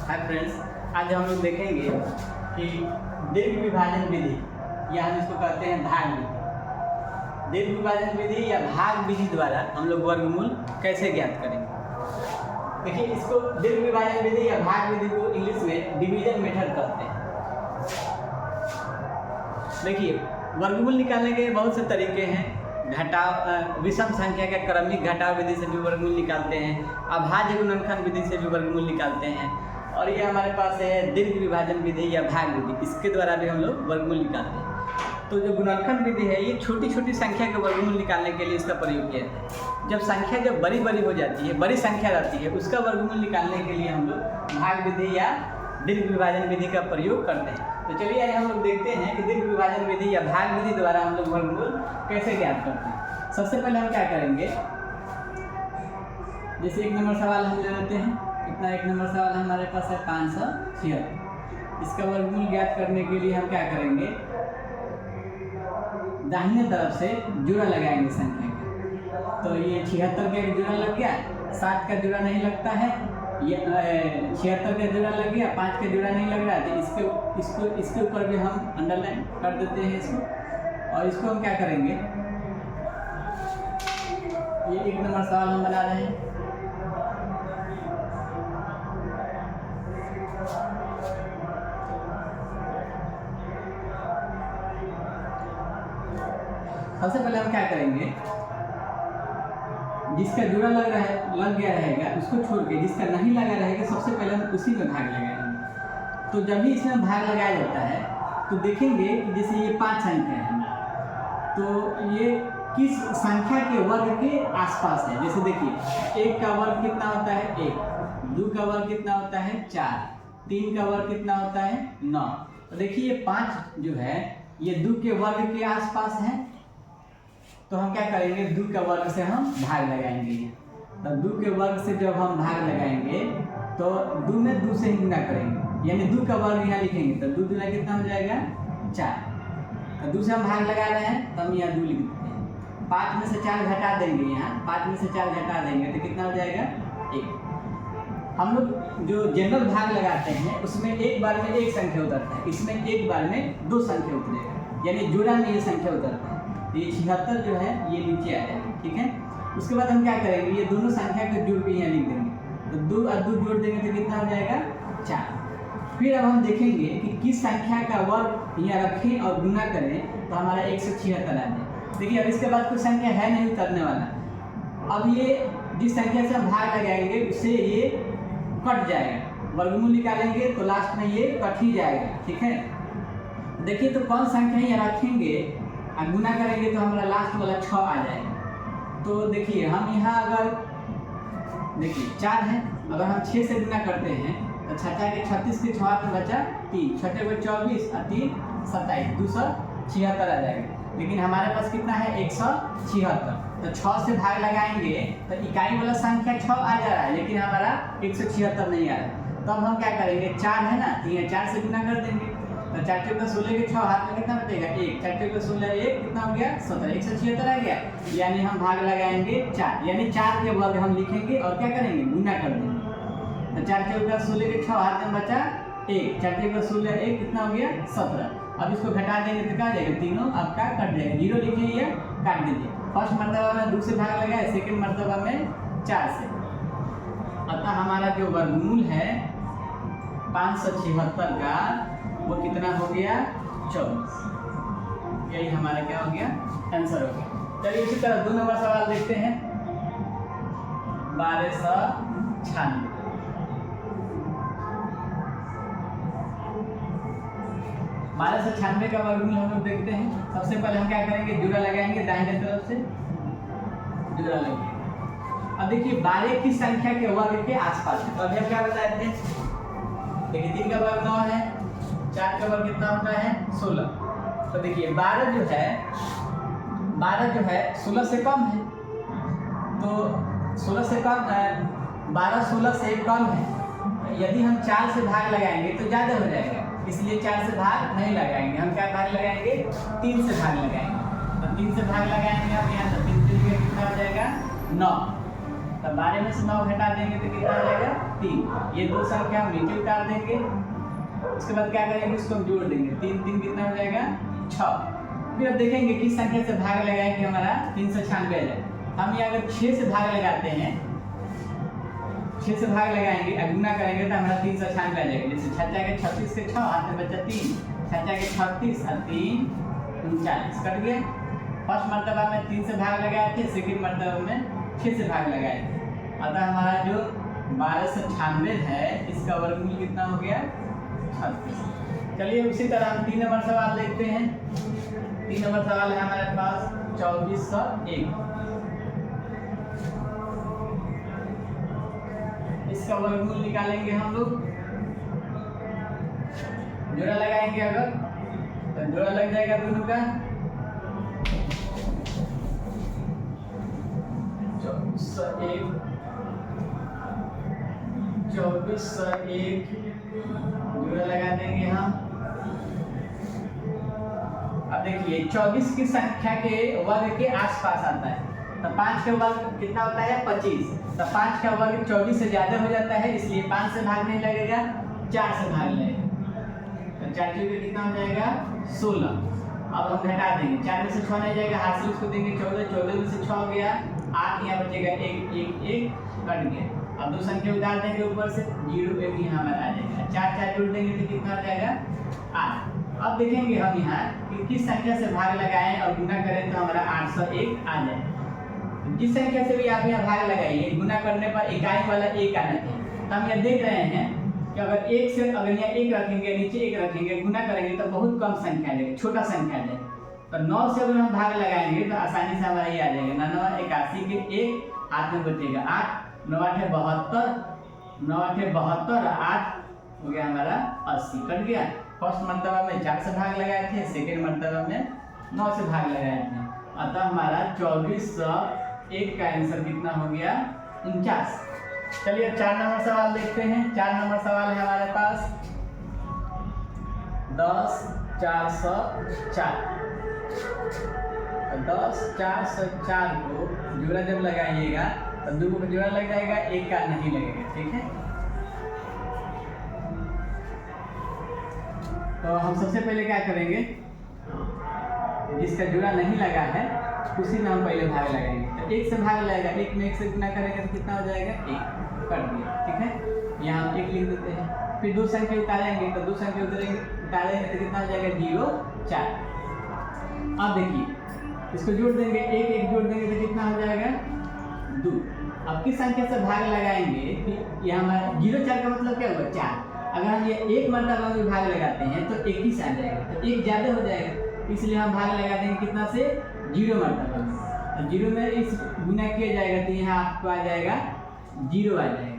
Hi friends, आज हम लोग देखेंगे कि दीर्घ विभाजन विधि या हम इसको कहते हैं भाग विधि। दीर्घ विभाजन विधि या भाग विधि द्वारा हम लोग वर्गमूल कैसे ज्ञात करेंगे। देखिए, इसको दीर्घ विभाजन विधि या भाग विधि को इंग्लिश में डिवीजन मेथड कहते हैं। देखिए, वर्गमूल निकालने के बहुत से तरीके हैं। घटाव विषम संख्या के क्रमिक घटाव विधि से भी वर्गमूल निकालते हैं, अभाज्य गुणनखंड विधि से भी वर्गमूल निकालते हैं, और ये हमारे पास है दीर्घ विभाजन विधि या भाग विधि, इसके द्वारा भी हम लोग वर्गमूल निकालते हैं। तो जो गुणनखंड विधि है, ये छोटी छोटी संख्या के वर्गमूल निकालने के लिए इसका प्रयोग किया जाता है। जब संख्या जब बड़ी बड़ी हो जाती है, बड़ी संख्या रहती है, उसका वर्गमूल निकालने के लिए हम लोग भाग विधि या दीर्घ विभाजन विधि का प्रयोग करते हैं। तो चलिए आज हम लोग देखते हैं कि दीर्घ विभाजन विधि या भाग विधि द्वारा हम लोग वर्गमूल कैसे ज्ञात करते हैं। सबसे पहले हम क्या करेंगे, जैसे एक नंबर सवाल हम ले लेते हैं। कितना एक नंबर सवाल हमारे पास है 576। इसका वर्गमूल ज्ञात करने के लिए हम क्या करेंगे, दाहिने तरफ से जुड़ा लगाएंगे संख्या का। तो ये 76 का जुड़ा लग गया, 7 का जुड़ा नहीं लगता है, ये 76 का जुड़ा लग गया, 5 का जुड़ा नहीं लग रहा है, तो इसके ऊपर भी हम अंडरलाइन कर देते हैं इसको। और इसको हम क्या करेंगे, ये एक नंबर सवाल हम बना रहे हैं। सबसे पहले हम क्या करेंगे, जिसका जुड़ा लग गया रहेगा उसको छोड़ के जिसका नहीं लगा रहेगा सबसे पहले हम उसी में भाग लगाएंगे। तो जब भी इसमें भाग लगाया जाता है तो देखेंगे कि जैसे ये 5 संख्या है, तो ये किस संख्या के वर्ग के आसपास है। जैसे देखिए, 1 का वर्ग कितना होता है 1, 2 का वर्ग कितना होता है 4, 3 का वर्ग कितना होता है 9। तो देखिए ये 5 जो है ये 2 के वर्ग के आसपास है, तो हम क्या करेंगे, 2 के वर्ग से हम भाग लगाएंगे। तो 2 के वर्ग से जब हम भाग लगाएंगे तो 2 में 2 से ही गुना करेंगे, यानी 2 का वर्ग यहाँ लिखेंगे तो 2 दूना कितना हो जाएगा 4। तो 2 से हम भाग लगा रहे हैं तो हम यहाँ 2 लिख देते हैं। 5 में से 4 घटा देंगे, यहाँ 5 में से 4 घटा देंगे तो कितना हो जाएगा 1। हम लोग जो जनरल भाग लगाते हैं उसमें एक बार में एक संख्या उतरता है, इसमें एक बार में 2 संख्या उतरेगा, यानी जुड़ा में ये संख्या उतरता है। ये 76 जो है ये नीचे आ जाएगा, ठीक है। उसके बाद हम क्या करेंगे, ये दोनों संख्या को जोड़ के यहाँ लिख देंगे। तो 2 और 2 जोड़ देंगे तो कितना हो जाएगा 4। फिर अब हम देखेंगे कि किस संख्या का वर्ग यहाँ रखें और गुना करें तो हमारा 176 आ जाए। देखिए, अब इसके बाद कोई संख्या है नहीं उतरने वाला। अब ये जिस संख्या से हम भाग लगाएंगे उससे ये कट जाएगा, वर्गमूल निकालेंगे तो लास्ट में ये कट ही जाएगा, ठीक है। देखिए, तो कौन संख्या यहाँ रखेंगे और गुना करेंगे तो हमारा लास्ट वाला 6 आ जाएगा। तो देखिए, हम यहाँ अगर देखिए 4 है, अगर हम 6 से गुना करते हैं तो 6 के 36 के 6 में बचा 3, 6 को 24 और 3 27, 276 आ जाएगा। लेकिन हमारे पास कितना है 176, तो 6 से भाग लगाएंगे तो इकाई वाला संख्या 6 आ जा रहा है, लेकिन हमारा 176 नहीं आ रहा है। तो अब हम क्या करेंगे, 4 है ना, तो ये 4 से गुना कर देंगे। तो 4 चौका 16 के 6 हाथ में कितना बचेगा 1, 4 चौका 16 1 कितना हो गया 17, 176 आ गया। यानी हम भाग लगाएंगे 4, यानी 4 के वर्ग हम लिखेंगे और क्या करेंगे, गुना कर देंगे। तो 4 चौका 16 के 6 हाथ में बचा 1, 4 चौका 16 1 कितना हो गया 17। अब इसको घटा देंगे तो क्या हो जाएगा, तीनों आपका कट जाएगा, 0 लिखिए या काट दीजिए। फर्स्ट मर्तबा में 2 से भाग लगाए, सेकेंड मर्तबा में 4 से। अतः हमारा जो वर्गमूल है 576 का वो कितना हो गया 24। यही हमारा क्या हो गया आंसर हो गया। चलिए इसी तरह 2 नंबर सवाल देखते हैं। 1296 1296 का वर्गमूल हम लोग देखते हैं। सबसे पहले हम क्या करेंगे, जुड़ा लगाएंगे दाहिने तरफ से, जुड़ा लगाएंगे। अब देखिए 12 की संख्या के वर्ग के आसपास है, तो अभी हम क्या बताए थे, देखिए 3 का वर्ग 9 है, 4 का वर्ग कितना होता है 16। तो देखिए 12 जो है 16 से कम है, तो 16 से कम 12 16 से कम है। यदि हम 4 से भाग लगाएंगे तो ज़्यादा हो जाएगा, इसलिए 4 से भाग नहीं लगाएंगे। हम क्या भाग लगाएंगे, 3 से भाग लगाएंगे। तो 3 से भाग लगाएंगे हम यहाँ, तो 3 कितना हो जाएगा 9। तो तो 12 में से 9 घटा देंगे तो कितना हो जाएगा 3। ये दो संख्या हम नीचे उतार देंगे। उसके बाद क्या करेंगे, इसको हम जोड़ देंगे। 3 3 कितना हो जाएगा 6। फिर अब देखेंगे किस संख्या से भाग लगाएंगे हमारा 396 आ जाएगा। हम ये अगर 6 से भाग लगाते हैं, 6 से भाग लगाएंगे और गुना करेंगे तो हमारा 396 आ जाएगा। जैसे 6 के 36 के 6 हाथ में बचा 3, 6 के 36 और 3 39 कट गया। फर्स्ट मर्तबा में 3 से भाग लगाए थे, सेकंड मर्तबा में 6 से भाग लगाए थे। अतः हमारा जो 1296 है इसका वर्गमूल कितना हो गया 36। चलिए उसी तरह हम 3 नंबर सवाल देखते हैं। 3 नंबर सवाल है हमारे पास 2401। इसका वर्गमूल निकालेंगे हम लोग। जोड़ा लगाएंगे अगर तो जोड़ा लग जाएगा दोनों का 2401 जोड़ा लगा देंगे हम। अब देखिए 24 की संख्या के वर्ग के आसपास आता है, तो 5 का वर्ग कितना होता है 25। तो 5 का वर्ग 24 से ज्यादा हो जाता है, इसलिए 5 से भाग नहीं लगेगा, 4 से भाग लगेगा। तो 4 का कितना हो जाएगा 16। अब हम घटा देंगे, 4 में से 6 नहीं जाएगा, हाथ से उसको देंगे 14, 14 में से 6 हो गया 8, यहाँ बचेगा 1 1 1 कट गया। अब दो संख्या उतार देंगे ऊपर से, 0 1 यहाँ पर आ जाएगा। 4 4 जोड़ देंगे तो कितना आ जाएगा 8। अब देखेंगे हम यहाँ कि किस संख्या से भाग लगाएं और गुना करें तो हमारा 801 आ जाए। जिस संख्या से भी आप यहाँ भाग लगाइए, गुना करने पर इकाई वाला 1 आना चाहिए। तो हम यहाँ देख रहे हैं कि अगर 1 से अगर यहाँ 1 रखेंगे, नीचे 1 रखेंगे, गुना करेंगे तो बहुत कम संख्या लेगा, छोटा संख्या लेगा। तो 9 से अगर हम भाग लगाएंगे तो आसानी से हमारा ये आ जाएगा 9 9 81 के 1 हाथ में बचेगा 8, 9 8 72, 9 8 72 और 8 हो गया हमारा 80 कट गया। फर्स्ट मर्तबा में 4 से भाग लगाए थे, सेकंड मर्तबा में 9 से भाग लगाए थे। अतः हमारा 2401 का आंसर कितना हो गया 49। चलिए 4 नंबर सवाल देखते हैं। 4 नंबर सवाल है हमारे पास 10 404। 10 404 को जोड़ा जब लगाइएगा तो 2 का जोड़ा लग जाएगा, 1 का नहीं लगेगा, ठीक है। तो हम सबसे पहले क्या करेंगे, जिसका जोड़ा नहीं लगा है उसी में हम पहले भाग लगाएंगे। तो 1 से भाग लगेगा, 1 में 1 से गुना करेंगे तो कितना हो जाएगा 1 कट दिया, ठीक है। यहाँ हम 1 लिख देते हैं। फिर 2 संख्या उतारेंगे तो 2 संख्या उतारेंगे तो कितना हो जाएगा 0 4। अब देखिए इसको जोड़ देंगे, 1 1 जोड़ देंगे तो कितना हो जाएगा 2। अब किस संख्या से भाग लगाएंगे, यहाँ हमारा 0 4 का मतलब क्या हुआ 4। अगर हम ये 1 मर्तबा में भाग लगाते हैं तो 21 आ जाएगा, तो 1 ज़्यादा हो जाएगा, इसलिए हम भाग लगा देंगे कितना से 0 मर्तबा में। तो 0 में इस गुना किया जाएगा तो यहाँ आपको आ जाएगा 0 आ जाएगा।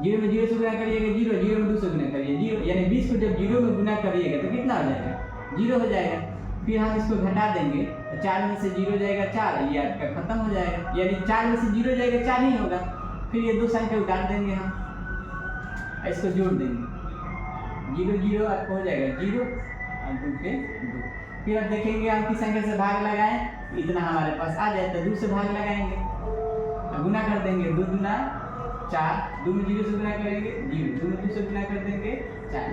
0 में 0 से गुना करिएगा 0, 0 में 2 से गुना करिए 0, यानी 20 को जब 0 में गुना करिएगा तो कितना हो जाएगा 0 हो जाएगा। फिर हम इसको घटा देंगे तो 4 में से 0 जाएगा 4, ये आपका खत्म हो जाएगा, यानी 4 में से 0 जाएगा 4 ही होगा। फिर ये 2 संख्या उतार देंगे हम, इसको जोड़ देंगे 0 0 आपको हो जाएगा 0 और 2 के 2। फिर अब देखेंगे हम किस संख्या से भाग लगाएं, इतना हमारे पास आ जाए तो 2 से भाग लगाएंगे, गुना कर देंगे 2 दूना 4, 2 में 0 से गुना करेंगे 0, 2 में 2 से गुना कर देंगे 4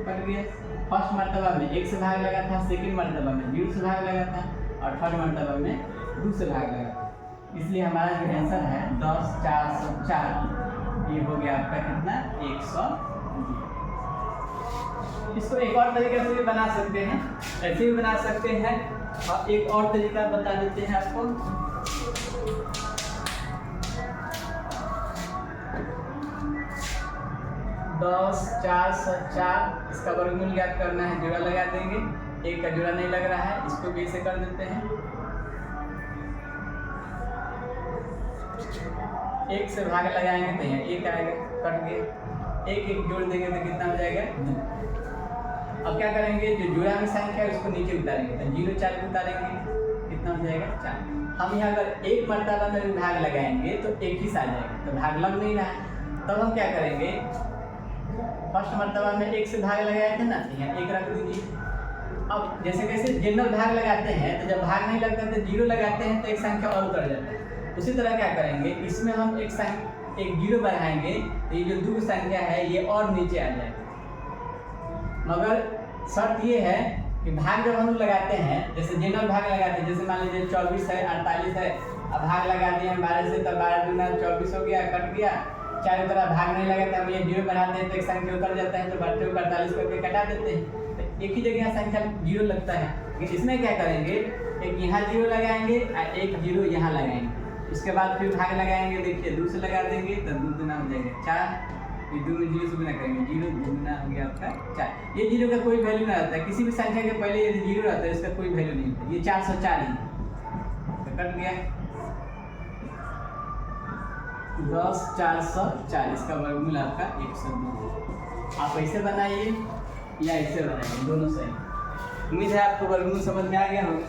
कट गया। फर्स्ट मर्तबा में 1 से भाग लगा था, सेकंड मर्तबा में 0 से भाग लगा था और थर्ड मर्तबा में 2 से भाग लगा था। इसलिए हमारा जो आंसर है 10 404 ये हो गया आपका कितना 120। इसको एक और तरीके से भी बना सकते हैं, ऐसे भी बना सकते हैं। और एक और तरीका बता देते हैं आपको। 10 404 इसका वर्गमूल ज्ञात करना है, जोड़ा लगा देंगे। 1 का जोड़ा नहीं लग रहा है, इसको भी ऐसे कर देते हैं। 1 से भाग लगाएंगे तो यहाँ 1 आएगा, कट गया। 1 1 जोड़ देंगे तो कितना हो जाएगा 2। अब क्या करेंगे, जो जोड़ा में संख्या है उसको नीचे उतारेंगे, तो 0 4 को उतारेंगे, कितना हो जाएगा 4। हम यहाँ अगर 1 मर्तबा में भी भाग लगाएंगे तो 21 आ जाएगा, तो भाग लग नहीं रहा है। तब हम क्या करेंगे, फर्स्ट मर्तबा में 1 से भाग लगाए थे ना, यहाँ 1 रख दीजिए। अब जैसे जनरल भाग लगाते हैं तो जब भाग नहीं लगता तो 0 लगाते हैं तो एक संख्या और उतर जाता है। उसी तरह क्या करेंगे, इसमें हम एक जीरो बढ़ाएंगे तो ये जो दो संख्या है ये और नीचे आ जाएगा। मगर शर्त ये है कि भाग जब हम लोग लगाते हैं, जैसे जनरल भाग लगाते हैं, जैसे मान लीजिए 24 है 48 है, अब भाग लगा दिए हम 12 से, तब 12 दूना 24 हो गया, कट गया। चारों तरफ भाग नहीं लगाते, हम ये जीरो बढ़ाते हैं तो एक संख्या उतर जाता है, तो बढ़ते हुए 48 करके कटा देते हैं, तो एक ही जगह संख्या जीरो लगता है। लेकिन इसमें क्या करेंगे, एक यहाँ जीरो लगाएंगे और एक जीरो यहाँ लगाएंगे, उसके बाद फिर भाग लगाएंगे, देखिए 2 से लगा देंगे तो 2 दूना हो जाएगा 4, ये 2 में 0 से गुना करेंगे, 0 गुना हो गया आपका 4। ये जीरो का कोई वैल्यू नहीं रहता है, किसी भी संख्या के पहले यदि जीरो रहता है इसका कोई वैल्यू नहीं होता। ये 404 ही तो कट गया 10 404, इसका वर्गमूल आपका 102। आप ऐसे बनाइए या ऐसे बनाइए, दोनों सही। उम्मीद है आपको वर्गमूल समझ में आ गया होगा।